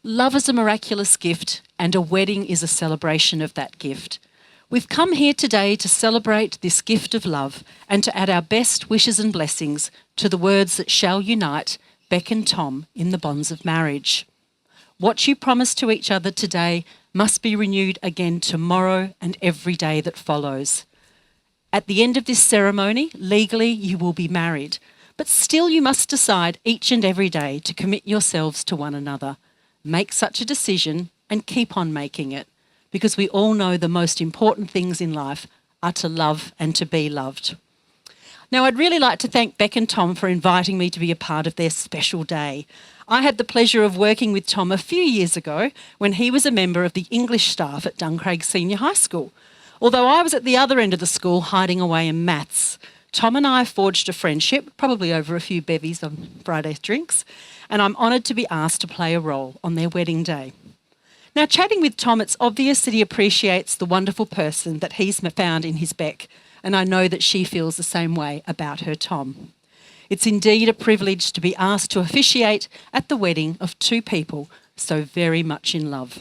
Love is a miraculous gift, and a wedding is a celebration of that gift. We've come here today to celebrate this gift of love and to add our best wishes and blessings to the words that shall unite Bec and Tom in the bonds of marriage. What you promise to each other today must be renewed again tomorrow and every day that follows. At the end of this ceremony, legally you will be married, but still you must decide each and every day to commit yourselves to one another. Make such a decision and keep on making it, because we all know the most important things in life are to love and to be loved. Now, I'd really like to thank Bec and Tom for inviting me to be a part of their special day. I had the pleasure of working with Tom a few years ago when he was a member of the English staff at Duncraig Senior High School. Although I was at the other end of the school hiding away in maths, Tom and I forged a friendship, probably over a few bevies on Friday drinks, and I'm honoured to be asked to play a role on their wedding day. Now, chatting with Tom, it's obvious that he appreciates the wonderful person that he's found in his Bec, and I know that she feels the same way about her Tom. It's indeed a privilege to be asked to officiate at the wedding of two people so very much in love.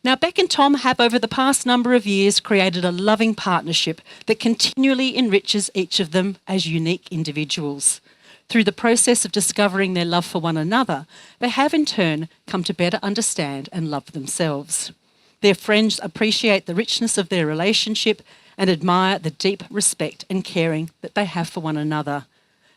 Now, Bec and Tom have over the past number of years created a loving partnership that continually enriches each of them as unique individuals. Through the process of discovering their love for one another, they have in turn come to better understand and love themselves. Their friends appreciate the richness of their relationship and admire the deep respect and caring that they have for one another.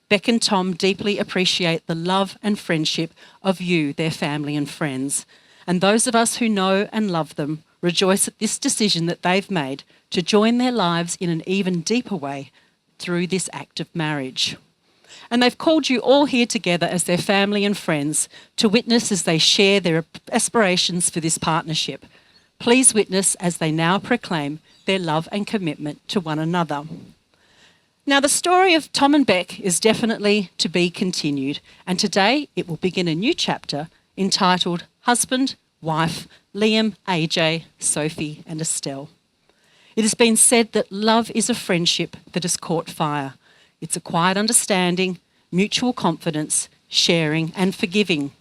Bec and Tom deeply appreciate the love and friendship of you, their family and friends. And those of us who know and love them rejoice at this decision that they've made to join their lives in an even deeper way through this act of marriage. And they've called you all here together as their family and friends to witness as they share their aspirations for this partnership. Please witness as they now proclaim their love and commitment to one another. Now, the story of Tom and Bec is definitely to be continued, and today it will begin a new chapter entitled Husband, Wife, Liam, AJ, Sophie and Estelle. It has been said that love is a friendship that has caught fire. It's a quiet understanding, mutual confidence, sharing and forgiving.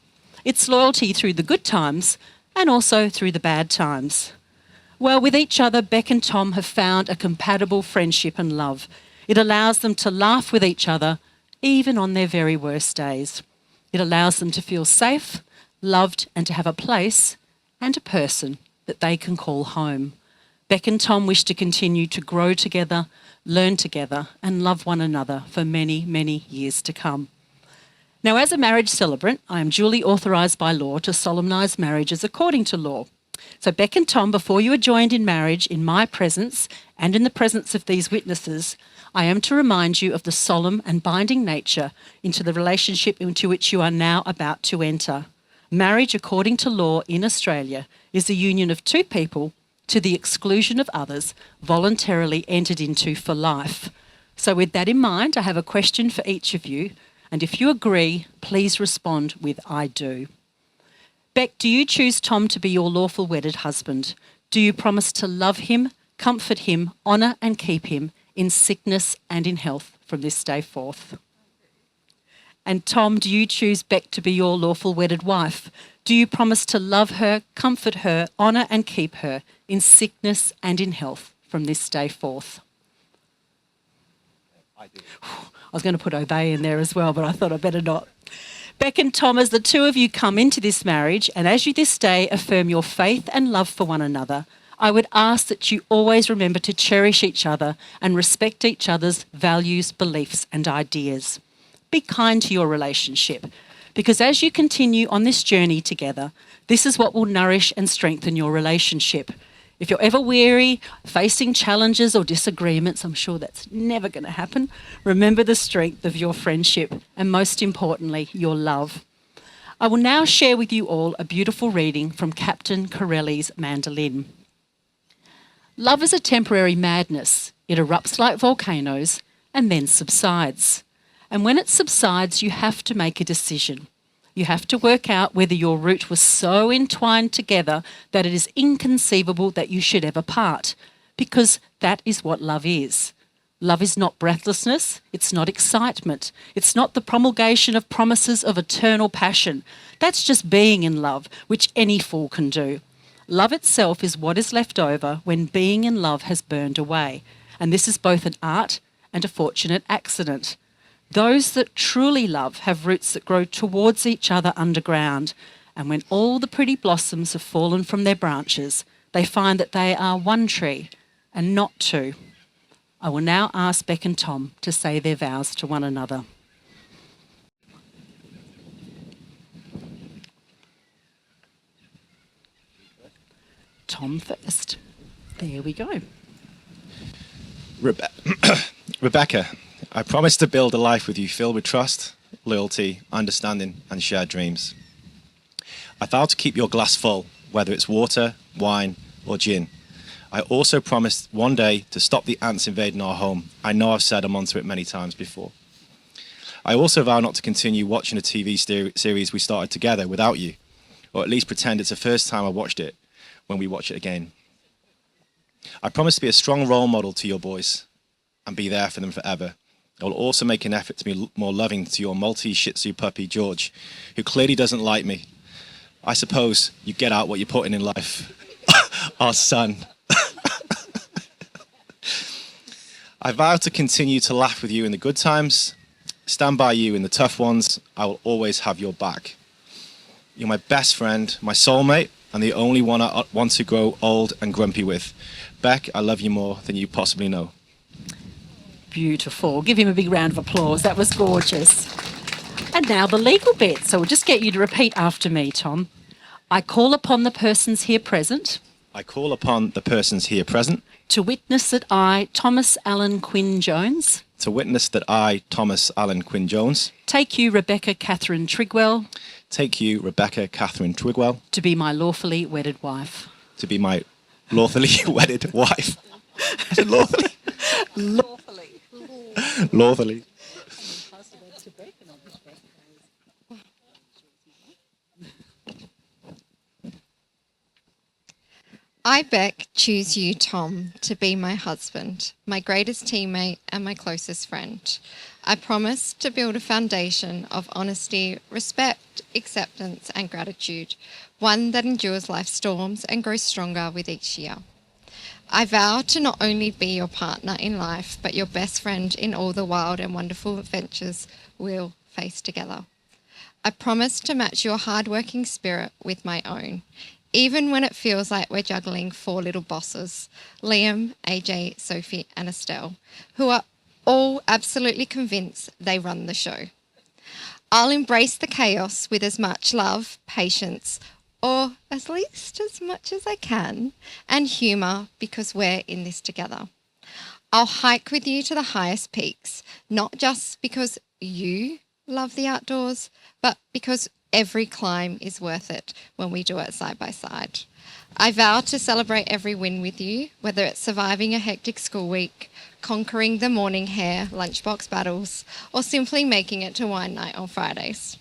It's loyalty through the good times and also through the bad times. Well, with each other, Bec and Tom have found a compatible friendship and love. It allows them to laugh with each other, even on their very worst days. It allows them to feel safe, loved, and to have a place and a person that they can call home. Bec and Tom wish to continue to grow together, learn together, and love one another for many, many years to come. Now, as a marriage celebrant, I am duly authorised by law to solemnise marriages according to law. So Bec and Tom, before you are joined in marriage in my presence and in the presence of these witnesses, I am to remind you of the solemn and binding nature into the relationship into which you are now about to enter. Marriage, according to law in Australia, is a union of two people to the exclusion of others, voluntarily entered into for life. So with that in mind, I have a question for each of you, and if you agree, please respond with I do. Bec, do you choose Tom to be your lawful wedded husband? Do you promise to love him, comfort him, honour and keep him in sickness and in health from this day forth? And Tom, do you choose Bec to be your lawful wedded wife? Do you promise to love her, comfort her, honour and keep her in sickness and in health from this day forth? I do. I was going to put obey in there as well, but I thought I'd better not. Bec and Tom, as the two of you come into this marriage, and as you this day affirm your faith and love for one another, I would ask that you always remember to cherish each other and respect each other's values, beliefs and ideas. Be kind to your relationship, because as you continue on this journey together, this is what will nourish and strengthen your relationship. If you're ever weary, facing challenges or disagreements, I'm sure that's never going to happen, remember the strength of your friendship and, most importantly, your love. I will now share with you all a beautiful reading from Captain Corelli's mandolin. Love is a temporary madness. It erupts like volcanoes and then subsides. And when it subsides, you have to make a decision. You have to work out whether your root was so entwined together that it is inconceivable that you should ever part, because that is what love is. Love is not breathlessness, it's not excitement, it's not the promulgation of promises of eternal passion. That's just being in love, which any fool can do. Love itself is what is left over when being in love has burned away, and this is both an art and a fortunate accident. Those that truly love have roots that grow towards each other underground, and when all the pretty blossoms have fallen from their branches, they find that they are one tree and not two. I will now ask Bec and Tom to say their vows to one another. Tom first. There we go. Rebecca, I promise to build a life with you filled with trust, loyalty, understanding and shared dreams. I vow to keep your glass full, whether it's water, wine or gin. I also promise one day to stop the ants invading our home. I know I've said I'm onto it many times before. I also vow not to continue watching a TV series we started together without you, or at least pretend it's the first time I watched it when we watch it again. I promise to be a strong role model to your boys and be there for them forever. I will also make an effort to be more loving to your Maltese Shih Tzu puppy, George, who clearly doesn't like me. I suppose you get out what you're putting in life. Our son. I vow to continue to laugh with you in the good times, stand by you in the tough ones. I will always have your back. You're my best friend, my soulmate, and the only one I want to grow old and grumpy with. Bec, I love you more than you possibly know. Beautiful. Give him a big round of applause. That was gorgeous. And now the legal bit. So we'll just get you to repeat after me, Tom. I call upon the persons here present. I call upon the persons here present. To witness that I, Thomas Allen Quinn Jones. To witness that I, Thomas Allen Quinn Jones. Take you, Rebecca Catherine Trigwell. Take you, Rebecca Catherine Twigwell. To be my lawfully wedded wife. To be my lawfully wedded wife. Lawfully. Lawfully. Lawfully. I, Bec, choose you, Tom, to be my husband, my greatest teammate and my closest friend. I promise to build a foundation of honesty, respect, acceptance and gratitude, one that endures life's storms and grows stronger with each year. I vow to not only be your partner in life, but your best friend in all the wild and wonderful adventures we'll face together. I promise to match your hard-working spirit with my own, even when it feels like we're juggling 4 little bosses, Liam, AJ, Sophie and Estelle, who are all absolutely convinced they run the show. I'll embrace the chaos with as much love, patience, or at least as much as I can, and humour because we're in this together. I'll hike with you to the highest peaks, not just because you love the outdoors, but because every climb is worth it when we do it side by side. I vow to celebrate every win with you, whether it's surviving a hectic school week, conquering the morning hair lunchbox battles, or simply making it to wine night on Fridays.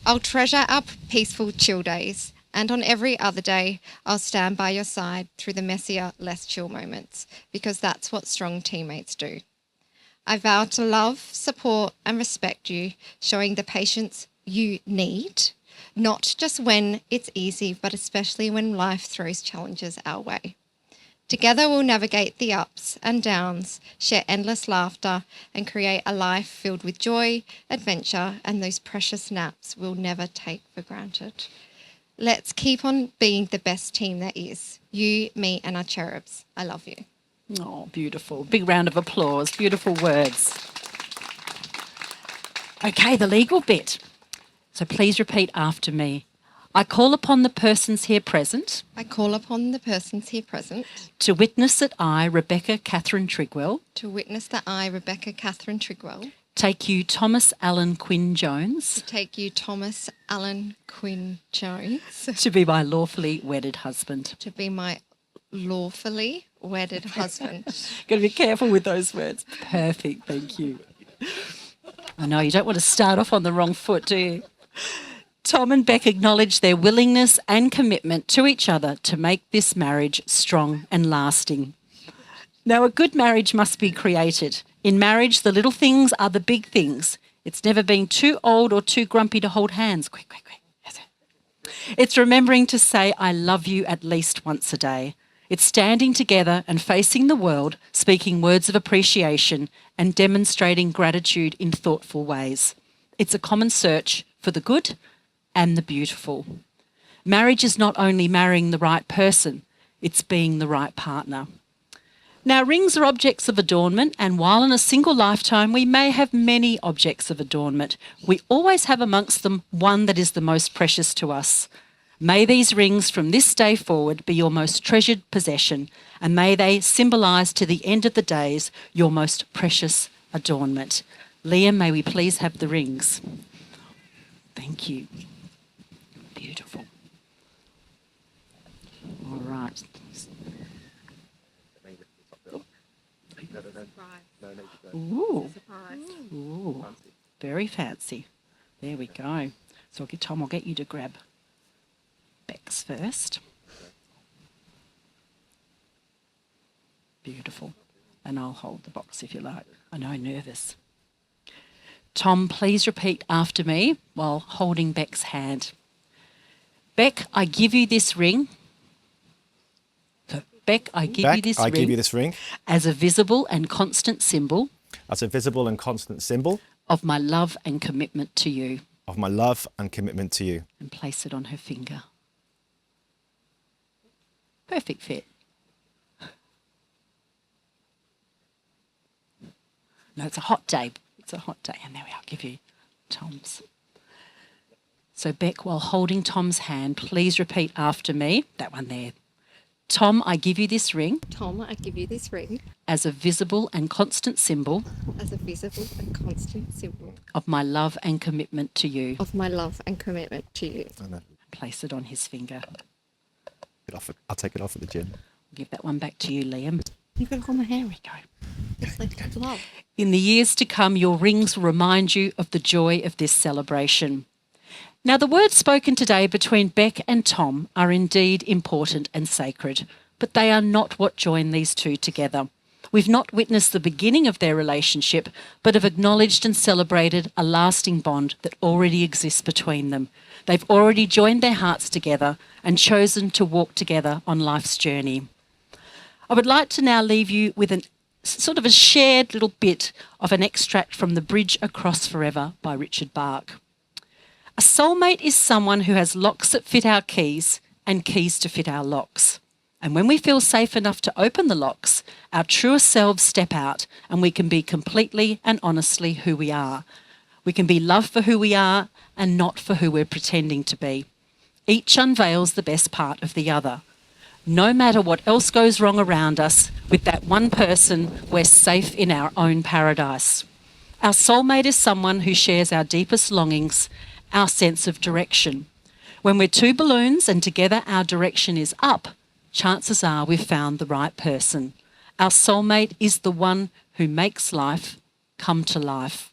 I'll treasure our peaceful chill days, and on every other day, I'll stand by your side through the messier, less chill moments, because that's what strong teammates do. I vow to love, support, and respect you, showing the patience you need, not just when it's easy, but especially when life throws challenges our way. Together we'll navigate the ups and downs, share endless laughter, and create a life filled with joy, adventure, and those precious naps we'll never take for granted. Let's keep on being the best team there is. You, me, and our cherubs. I love you. Oh, beautiful. Big round of applause. Beautiful words. Okay, the legal bit. So please repeat after me. I call upon the persons here present. I call upon the persons here present. To witness that I, Rebecca Catherine Trigwell. To witness that I, Rebecca Catherine Trigwell. Take you, Thomas Allen Quinn Jones. To take you, Thomas Allen Quinn Jones. To be my lawfully wedded husband. To be my lawfully wedded husband. Got to be careful with those words. Perfect, thank you. I know, you don't want to start off on the wrong foot, do you? Tom and Bec acknowledge their willingness and commitment to each other to make this marriage strong and lasting. Now, a good marriage must be created. In marriage, the little things are the big things. It's never being too old or too grumpy to hold hands. Quick, quick, quick. It's remembering to say, I love you at least once a day. It's standing together and facing the world, speaking words of appreciation and demonstrating gratitude in thoughtful ways. It's a common search for the good and the beautiful. Marriage is not only marrying the right person, it's being the right partner. Now, rings are objects of adornment, and while in a single lifetime we may have many objects of adornment, we always have amongst them one that is the most precious to us. May these rings from this day forward be your most treasured possession, and may they symbolise to the end of the days your most precious adornment. Liam, may we please have the rings? Thank you. Beautiful. All right. Ooh. Ooh. Very fancy. There we go. So Tom, I'll get you to grab Bec's first. Beautiful. And I'll hold the box if you like. I know, nervous. Tom, please repeat after me while holding Bec's hand. Bec, I give you this ring. Bec, I give you this ring as a visible and constant symbol of my love and commitment to you. And place it on her finger. Perfect fit. No, it's a hot day. It's a hot day. And there we are. I'll give you Tom's. So Bec, while holding Tom's hand, please repeat after me. That one there. Tom, I give you this ring. Tom, I give you this ring. As a visible and constant symbol. As a visible and constant symbol. Of my love and commitment to you. Of my love and commitment to you. Place it on his finger. I'll take it off at the gym. Give that one back to you, Liam. You've got to hold my hair. There we go. It's like love. In the years to come, your rings will remind you of the joy of this celebration. Now, the words spoken today between Bec and Tom are indeed important and sacred, but they are not what join these two together. We've not witnessed the beginning of their relationship, but have acknowledged and celebrated a lasting bond that already exists between them. They've already joined their hearts together and chosen to walk together on life's journey. I would like to now leave you with a shared little bit of an extract from The Bridge Across Forever by Richard Bach. A soulmate is someone who has locks that fit our keys and keys to fit our locks. And when we feel safe enough to open the locks, our truest selves step out and we can be completely and honestly who we are. We can be loved for who we are and not for who we're pretending to be. Each unveils the best part of the other. No matter what else goes wrong around us, with that one person, we're safe in our own paradise. Our soulmate is someone who shares our deepest longings, our sense of direction. When we're two balloons and together our direction is up, chances are we've found the right person. Our soulmate is the one who makes life come to life.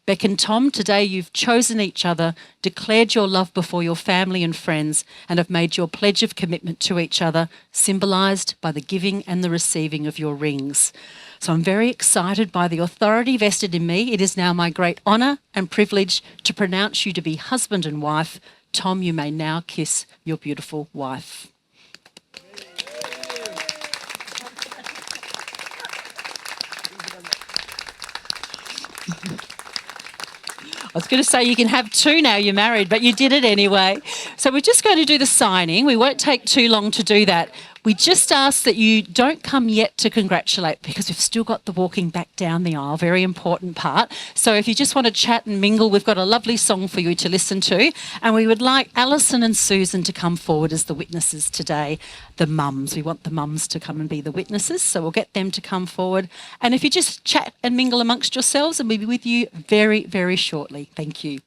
Bec and Tom, today you've chosen each other, declared your love before your family and friends, and have made your pledge of commitment to each other, symbolised by the giving and the receiving of your rings. So I'm very excited by the authority vested in me. It is now my great honour and privilege to pronounce you to be husband and wife. Tom, you may now kiss your beautiful wife. I was going to say you can have two now you're married, but you did it anyway. So we're just going to do the signing. We won't take too long to do that. We just ask that you don't come yet to congratulate because we've still got the walking back down the aisle, very important part. So if you just want to chat and mingle, we've got a lovely song for you to listen to. And we would like Alison and Susan to come forward as the witnesses today, the mums. We want the mums to come and be the witnesses, so we'll get them to come forward. And if you just chat and mingle amongst yourselves, and we'll be with you very, very shortly. Thank you.